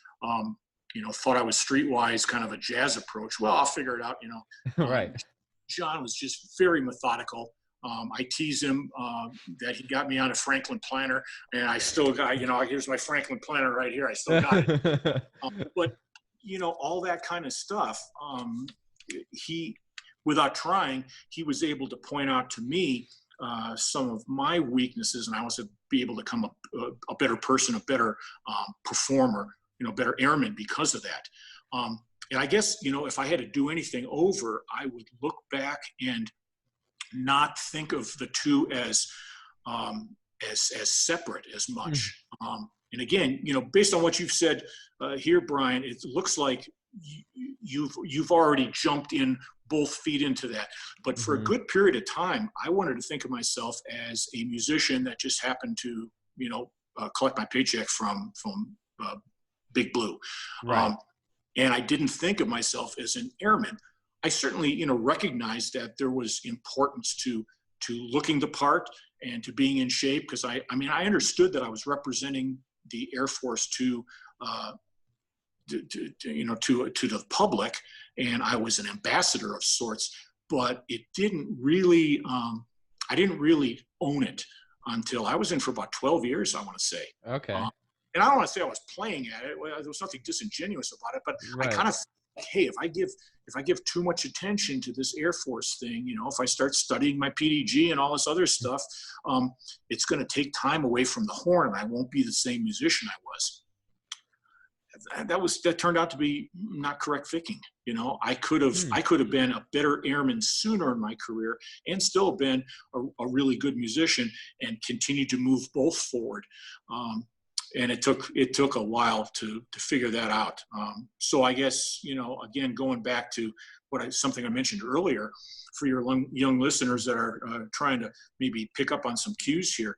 thought I was streetwise, kind of a jazz approach. Well, I'll figure it out, Right. John was just very methodical. I tease him that he got me on a Franklin planner, and I still got, here's my Franklin planner right here. I still got it. But, all that kind of stuff, he, without trying, he was able to point out to me some of my weaknesses, and I was to be able to become a better person, a better performer, better airman because of that. And I guess, if I had to do anything over, I would look back and not think of the two as separate as much. And again, based on what you've said here, Brian, it looks like you've already jumped in both feet into that. But for a good period of time, I wanted to think of myself as a musician that just happened to, collect my paycheck from Big Blue. Right. And I didn't think of myself as an airman. I certainly, recognized that there was importance to looking the part and to being in shape, because I understood that I was representing the Air Force to the public, and I was an ambassador of sorts. But it didn't really, I didn't really own it until I was in for about 12 years, I want to say. Okay. And I don't want to say I was playing at it. There was nothing disingenuous about it, but Right. I kind of, hey, if I give too much attention to this Air Force thing, if I start studying my PDG and all this other stuff, it's going to take time away from the horn, and I won't be the same musician I was. That turned out to be not correct thinking. I could have been a better airman sooner in my career and still been a really good musician and continued to move both forward. And it took a while to figure that out. So I guess, again, going back to something I mentioned earlier, for your young listeners that are trying to maybe pick up on some cues here,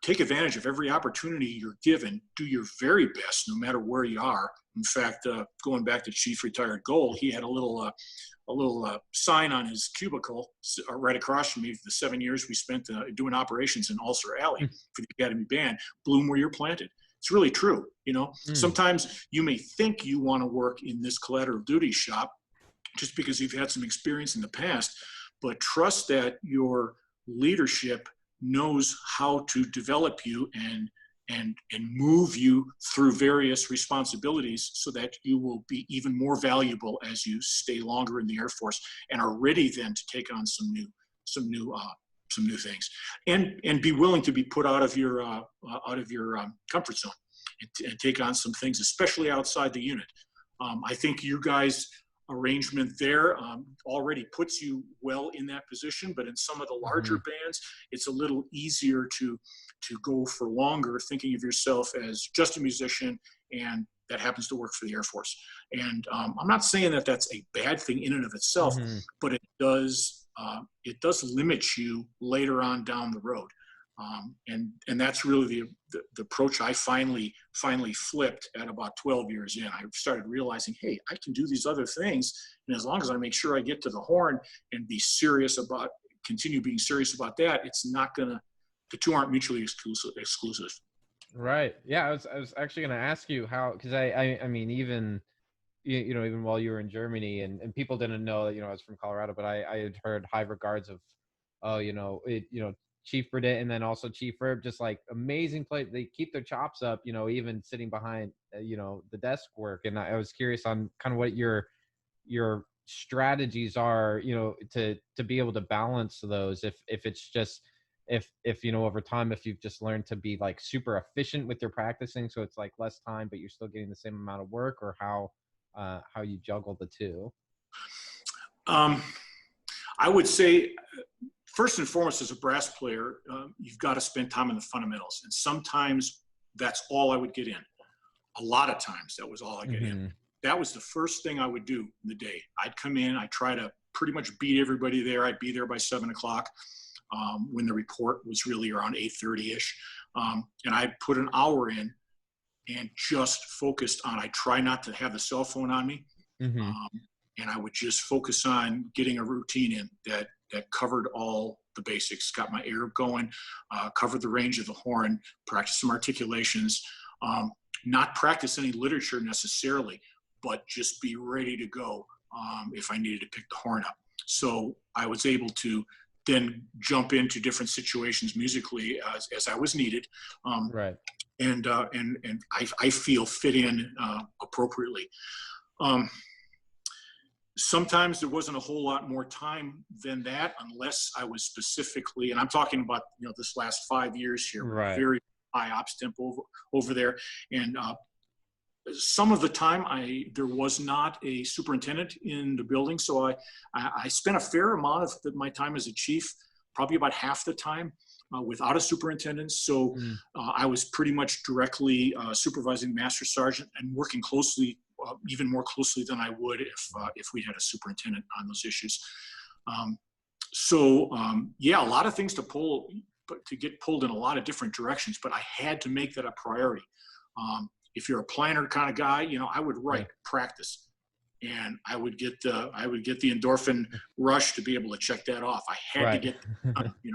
take advantage of every opportunity you're given. Do your very best, no matter where you are. In fact, going back to Chief Retired Goal, he had a little sign on his cubicle right across from me. The 7 years we spent doing operations in Ulster Alley for the Academy Band, bloom where you're planted. It's really true. Sometimes you may think you want to work in this collateral duty shop just because you've had some experience in the past, but trust that your leadership knows how to develop you and move you through various responsibilities so that you will be even more valuable as you stay longer in the Air Force and are ready then to take on some new things, and be willing to be put out of your comfort zone and take on some things, especially outside the unit. I think you guys' arrangement there already puts you well in that position, but in some of the larger bands, it's a little easier to go for longer, thinking of yourself as just a musician and that happens to work for the Air Force. And I'm not saying that that's a bad thing in and of itself, but it does limit you later on down the road. And that's really the approach I finally flipped at about 12 years in. I started realizing, hey, I can do these other things, and as long as I make sure I get to the horn and continue being serious about that, it's not gonna. The two aren't mutually exclusive. Right. Yeah, I was actually going to ask you how, because I mean, even even while you were in Germany, and people didn't know that I was from Colorado, but I had heard high regards of Chief Burditt and then also Chief Herb, just like amazing play. They keep their chops up, even sitting behind the desk work. And I was curious on kind of what your strategies are, to be able to balance those, if it's just if over time, if you've just learned to be like super efficient with your practicing, so it's like less time but you're still getting the same amount of work, or how you juggle the two. I would say first and foremost, as a brass player, you've got to spend time on the fundamentals, and sometimes that's all I would get in. A lot of times that was all I get in. That was the first thing I would do in the day. I'd come in, I'd try to pretty much beat everybody there. I'd be there by 7 o'clock when the report was really around 8:30-ish. And I'd put an hour in and just focused on, I try not to have the cell phone on me. And I would just focus on getting a routine in that covered all the basics, got my air going, covered the range of the horn, practiced some articulations, not practice any literature necessarily, but just be ready to go if I needed to pick the horn up. So I was able to then jump into different situations musically as I was needed. Right. And I feel fit in appropriately. Sometimes there wasn't a whole lot more time than that, unless I was specifically, and I'm talking about, this last 5 years here, right. Very high ops tempo over there. And some of the time there was not a superintendent in the building. So I spent a fair amount of my time as a chief, probably about half the time, without a superintendent. So I was pretty much directly supervising master sergeant and working closely, even more closely than I would if we had a superintendent on those issues. Yeah, a lot of things to get pulled in a lot of different directions, but I had to make that a priority. If you're a planner kind of guy, I would write, practice, and I would get the endorphin rush to be able to check that off. I had to get,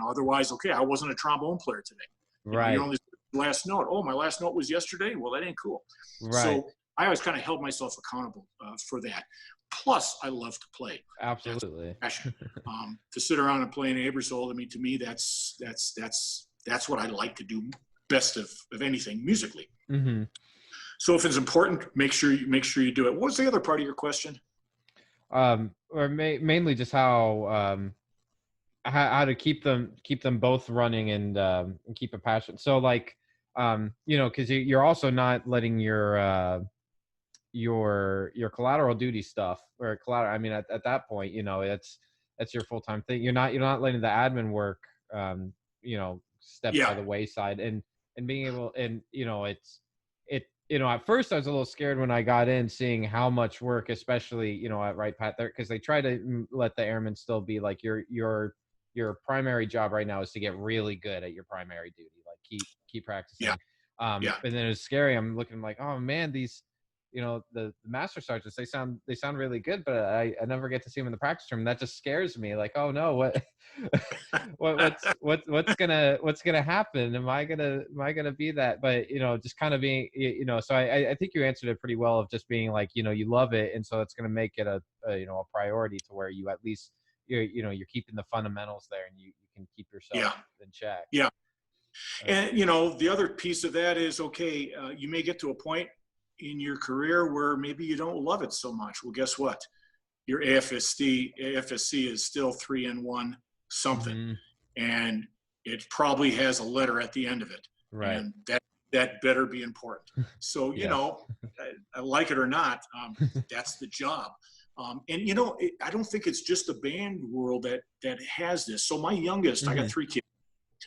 otherwise, okay, I wasn't a trombone player today. Right. You only last note. Oh, my last note was yesterday. Well, that ain't cool. Right. So I always kind of held myself accountable for that. Plus, I love to play. Absolutely. To sit around and play an Aebersold, to me, that's what I like to do best of anything musically. So if it's important, make sure you do it. What was the other part of your question? Mainly just how to keep them both running and keep a passion. So because you're also not letting your collateral duty stuff or collateral. At that point, that's your full-time thing. You're not letting the admin work, step by the wayside and being able, and at first I was a little scared when I got in, seeing how much work, especially, at Right Pat there, because they try to let the airmen still be like your primary job right now is to get really good at your primary duty, like keep practicing. And then it's scary. I'm looking like, oh man, these, the master sergeants, they sound really good, but I never get to see them in the practice room. That just scares me. Like, oh no, what's gonna happen? Am I gonna be that? But just kind of being, so I think you answered it pretty well, of just being like, you love it, and so it's gonna make it a priority to where you at least you're keeping the fundamentals there, and you can keep yourself in check. Yeah. And the other piece of that is, okay, you may get to a point in your career where maybe you don't love it so much. Well, guess what? Your AFSC is still 3-in-1 something, and it probably has a letter at the end of it, right? And that better be important. So I like it or not, that's the job. And I don't think it's just the band world that has this. So my youngest, I got 3 kids.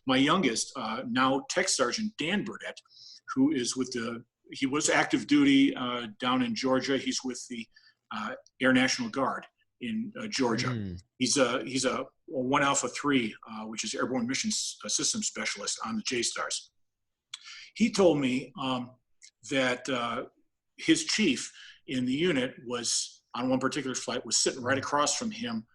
My youngest, now Tech Sergeant Dan Burditt, who is he was active duty down in Georgia. He's with the Air National Guard in Georgia. He's a 1 Alpha 3, which is Airborne Mission Systems Specialist on the J-Stars. He told me that his chief in the unit was, on one particular flight, was sitting right across from him.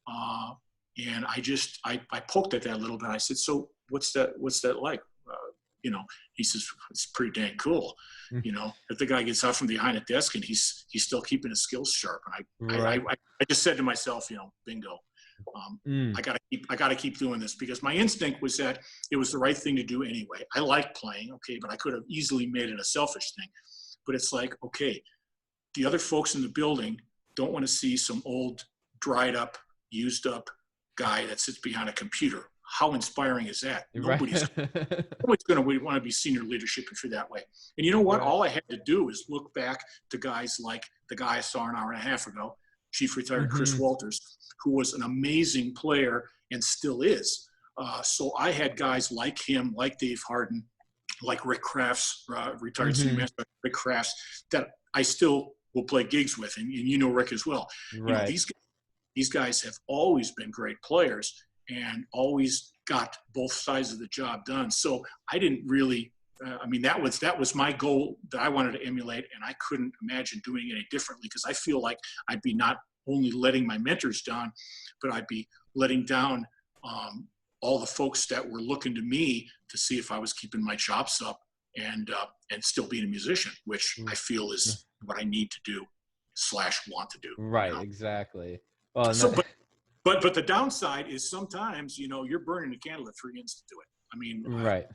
And I poked at that a little bit. I said, so what's that like? He says, it's pretty dang cool. If the guy gets out from behind a desk and he's still keeping his skills sharp. And I just said to myself, bingo. I gotta keep doing this, because my instinct was that it was the right thing to do anyway. I like playing, okay, but I could have easily made it a selfish thing. But it's like, okay, the other folks in the building don't want to see some old, dried up, used up guy that sits behind a computer. How inspiring is that? Nobody's going to want to be senior leadership if you're that way. And you know what? All I had to do is look back to guys like the guy I saw an hour and a half ago, Chief Retired Chris Walters, who was an amazing player and still is. So I had guys like him, like Dave Harden, like Rick Kraft's, retired senior Hmm. master, Rick Kraft's, that I still will play gigs with, and you know Rick as well. You know, Right. these guys have always been great players and always got both sides of the job done. So I didn't really, I mean, that was my goal that I wanted to emulate, and I couldn't imagine doing it any differently, because I feel like I'd be not only letting my mentors down, but I'd be letting down all the folks that were looking to me to see if I was keeping my chops up and still being a musician, which I feel is what I need to do / want to do. You Right. know? Exactly. Well, and So, but the downside is sometimes, you know, you're burning the candle at three ends to do it. I mean, right.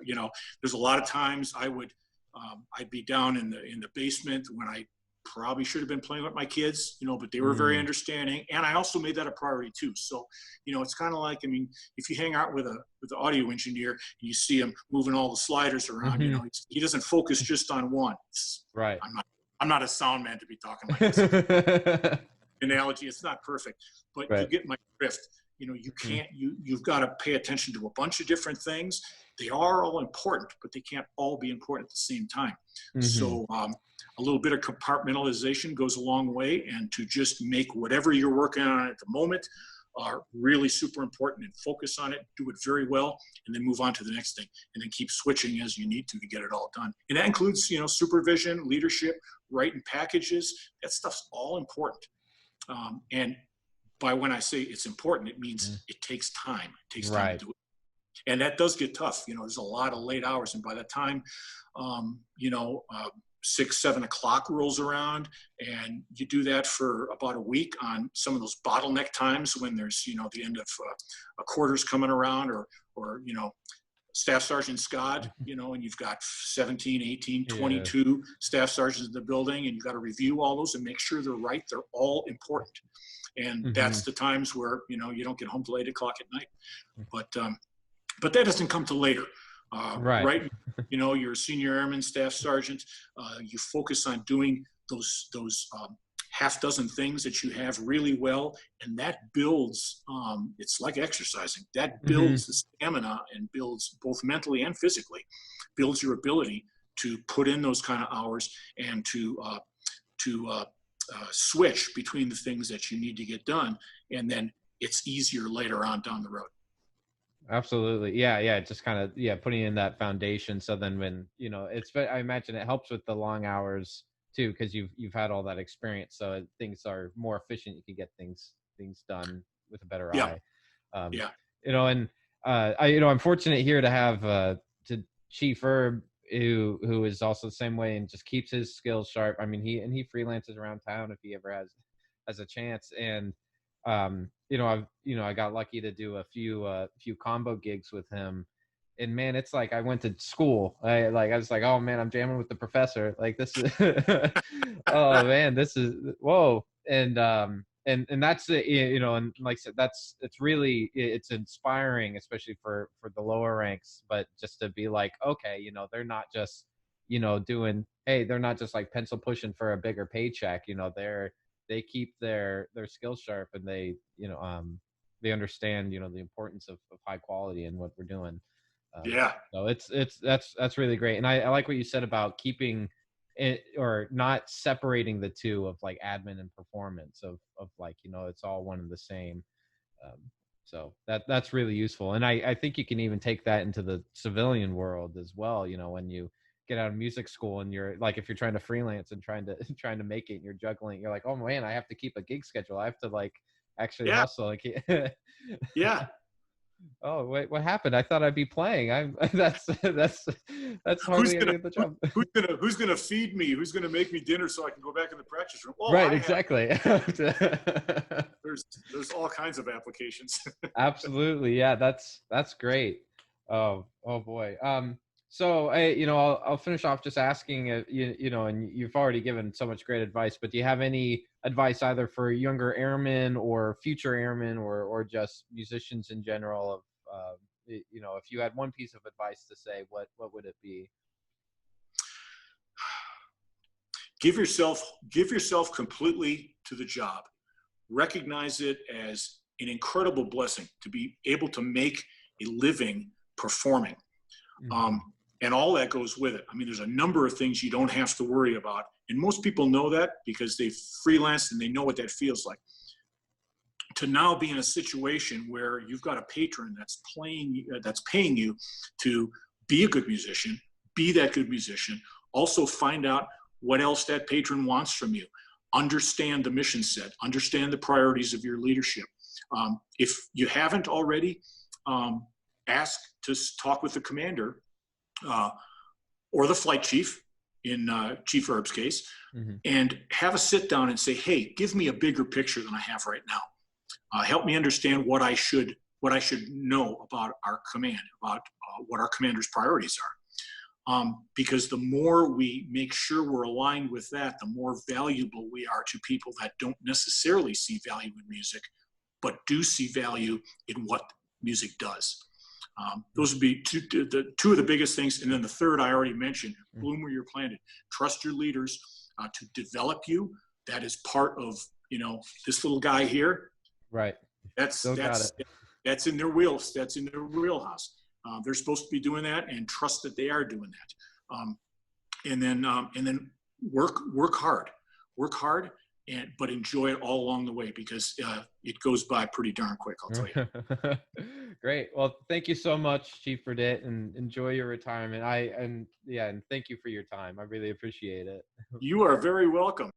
you know, there's a lot of times I'd be down in the basement when I probably should have been playing with my kids, you know, but they were very understanding. And I also made that a priority too. So, you know, it's kind of like, I mean, if you hang out with the audio engineer and you see him moving all the sliders around, you know, he doesn't focus just on one. Right. I'm not a sound man to be talking like this. Analogy, it's not perfect, but you Right. get my drift. You know, you can't, you've got to pay attention to a bunch of different things. They are all important, but they can't all be important at the same time. So a little bit of compartmentalization goes a long way, and to just make whatever you're working on at the moment are really super important, and focus on it, do it very well, and then move on to the next thing, and then keep switching as you need to get it all done. And that includes, you know, supervision, leadership, writing packages. That stuff's all important. And by when I say it's important, it means it takes time. It takes time to do it. And that does get tough. You know, there's a lot of late hours. And by the time, you know, 6, 7 o'clock rolls around, and you do that for about a week on some of those bottleneck times when there's, you know, the end of a quarters coming around, or, you know, Staff Sergeant Scott, you know, and you've got 17, 18, 22 staff sergeants in the building, and you've got to review all those and make sure they're right. They're all important. And that's the times where, you know, you don't get home till 8 o'clock at night. But that doesn't come till later. Right. You know, you're a senior airman, staff sergeant. You focus on doing those half dozen things that you have really well, and that builds, it's like exercising. That builds the stamina, and builds both mentally and physically, builds your ability to put in those kind of hours, and to switch between the things that you need to get done, and then it's easier later on down the road. Absolutely. Yeah. Just kind of, putting in that foundation. So then when, you know, I imagine it helps with the long hours too, because you've had all that experience. So things are more efficient. You can get things done with a better eye. You know, and I'm fortunate here to have to Chief Herb, who is also the same way and just keeps his skills sharp. I mean, he freelances around town if he ever has a chance. And I got lucky to do a few combo gigs with him, and man, it's like I went to school. I was like, oh man, I'm jamming with the professor. Like this is, oh man, this is whoa. And that's it, and like I said, it's inspiring, especially for the lower ranks. But just to be like, okay, they're not just, they're not just like pencil pushing for a bigger paycheck. They keep their skills sharp, and they understand, the importance of high quality and what we're doing. So that's really great. And I like what you said about keeping it, or not separating the two of like admin and performance of like, it's all one and the same. So that's really useful. And I think you can even take that into the civilian world as well. When you get out of music school and you're like, if you're trying to freelance and trying to make it, and you're juggling, you're like, oh man, I have to keep a gig schedule. I have to like actually hustle. Like, oh wait, what happened? I thought I'd be playing. That's hardly any of the job. Who's gonna feed me? Who's gonna make me dinner so I can go back in the practice room? Oh, right, exactly. There's all kinds of applications. Absolutely, yeah. That's great. Oh boy. So I'll finish off just asking, and you've already given so much great advice, but do you have any advice either for younger airmen or future airmen, or just musicians in general, of if you had one piece of advice to say, what would it be? Give yourself completely to the job. Recognize it as an incredible blessing to be able to make a living performing. and all that goes with it. I mean, there's a number of things you don't have to worry about. And most people know that because they've freelanced and they know what that feels like. To now be in a situation where you've got a patron that's paying you to be a good musician, be that good musician, also find out what else that patron wants from you. Understand the mission set, understand the priorities of your leadership. If you haven't already, ask to talk with the commander or the flight chief, in Chief Erb's case, and have a sit down and say, hey, give me a bigger picture than I have right now. Help me understand what I should know about our command, about what our commander's priorities are. Because the more we make sure we're aligned with that, the more valuable we are to people that don't necessarily see value in music, but do see value in what music does. Those would be two of the biggest things. And then the third I already mentioned, bloom where you're planted. Trust your leaders to develop you. That is part of, this little guy here. Right. That's in their wheels. That's in their wheelhouse. They're supposed to be doing that, and trust that they are doing that. And then work hard, but enjoy it all along the way, because it goes by pretty darn quick, I'll tell you. Great. Well, thank you so much, Chief Burditt, and enjoy your retirement. And thank you for your time. I really appreciate it. You are very welcome.